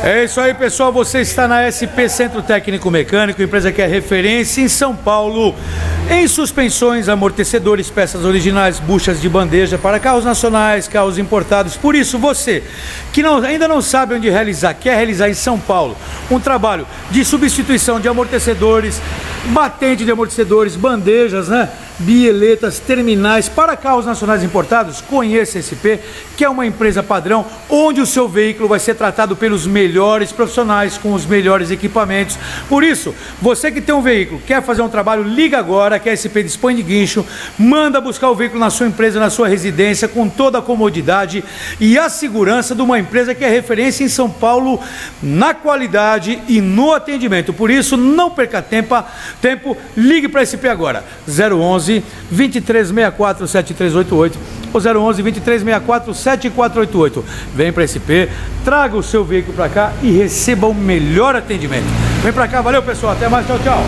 É isso aí, pessoal, você está na SP Centro Técnico Mecânico, empresa que é referência em São Paulo em suspensões, amortecedores, peças originais, buchas de bandeja para carros nacionais, carros importados. Por isso, você que ainda não sabe onde realizar, quer realizar em São Paulo um trabalho de substituição de amortecedores, batente de amortecedores, bandejas, né? Bieletas, terminais para carros nacionais importados, conheça a SP, que é uma empresa padrão, onde o seu veículo vai ser tratado pelos melhores profissionais, com os melhores equipamentos. Por isso, você que tem um veículo, quer fazer um trabalho, liga agora, que a SP dispõe de guincho, manda buscar o veículo na sua empresa, na sua residência, com toda a comodidade e a segurança de uma empresa que é referência em São Paulo na qualidade e no atendimento. Por isso, não perca tempo, ligue para a SP agora, 011 2364 7388 ou 011 2364 7488. Vem para a SP, traga o seu veículo para cá e receba o melhor atendimento. Vem para cá, valeu pessoal, até mais, tchau, tchau.